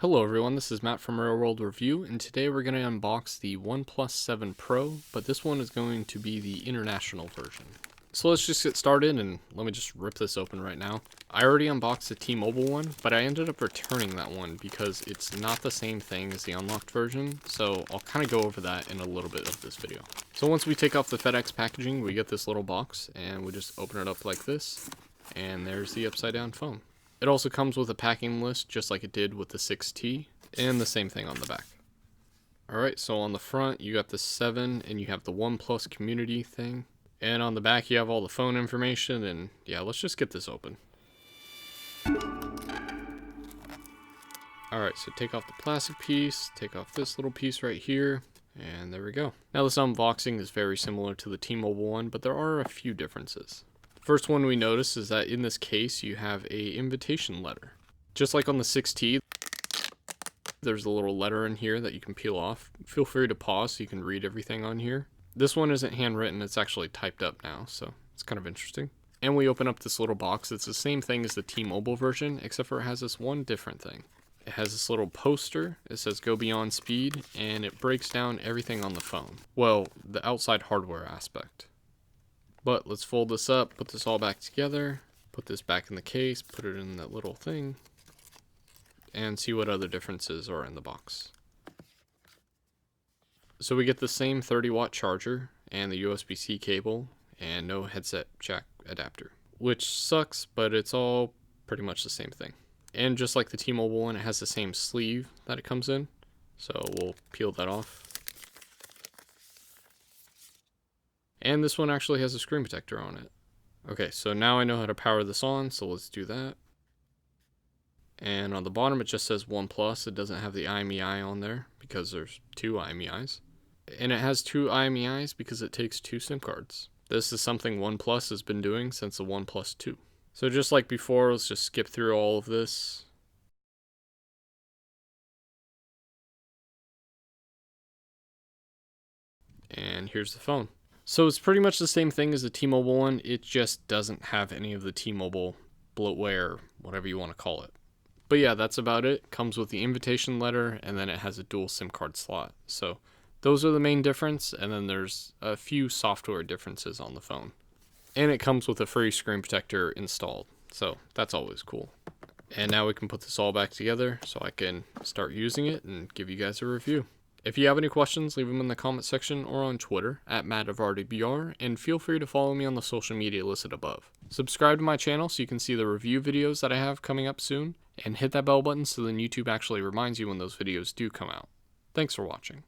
Hello everyone, this is Matt from Real World Review, and today we're going to unbox the OnePlus 7 Pro, but this one is going to be the international version. So let's just get started, and let me just rip this open right now. I already unboxed the T-Mobile one, but I ended up returning that one because it's not the same thing as the unlocked version, so I'll kind of go over that in a little bit of this video. So once we take off the FedEx packaging, we get this little box, and we just open it up like this, and there's the upside down phone. It also comes with a packing list, just like it did with the 6T, and the same thing on the back. Alright, so on the front, you got the 7, and you have the OnePlus community thing. And on the back, you have all the phone information, and yeah, let's just get this open. Alright, so take off the plastic piece, take off this little piece right here, and there we go. Now this unboxing is very similar to the T-Mobile one, but there are a few differences. First one we notice is that in this case you have a invitation letter. Just like on the 6T, there's a little letter in here that you can peel off. Feel free to pause so you can read everything on here. This one isn't handwritten, it's actually typed up now, so it's kind of interesting. And we open up this little box. It's the same thing as the T-Mobile version, except for it has this one different thing. It has this little poster. It says go beyond speed, and it breaks down everything on the phone. Well, the outside hardware aspect. But let's fold this up, put this all back together, put this back in the case, put it in that little thing, and see what other differences are in the box. So we get the same 30-watt charger and the USB-C cable and no headset jack adapter, which sucks, but it's all pretty much the same thing. And just like the T-Mobile one, it has the same sleeve that it comes in, so we'll peel that off. And this one actually has a screen protector on it. Okay, so now I know how to power this on, so let's do that. And on the bottom it just says OnePlus. It doesn't have the IMEI on there because there's two IMEIs. And it has two IMEIs because it takes two SIM cards. This is something OnePlus has been doing since the OnePlus 2. So just like before, let's just skip through all of this. And here's the phone. So it's pretty much the same thing as the T-Mobile one, it just doesn't have any of the T-Mobile bloatware, whatever you want to call it. But yeah, that's about it. Comes with the invitation letter, and then it has a dual SIM card slot. So those are the main difference, and then there's a few software differences on the phone. And it comes with a free screen protector installed, so that's always cool. And now we can put this all back together so I can start using it and give you guys a review. If you have any questions, leave them in the comment section or on Twitter @MattofRDBR, and feel free to follow me on the social media listed above. Subscribe to my channel so you can see the review videos that I have coming up soon, and hit that bell button so then YouTube actually reminds you when those videos do come out. Thanks for watching.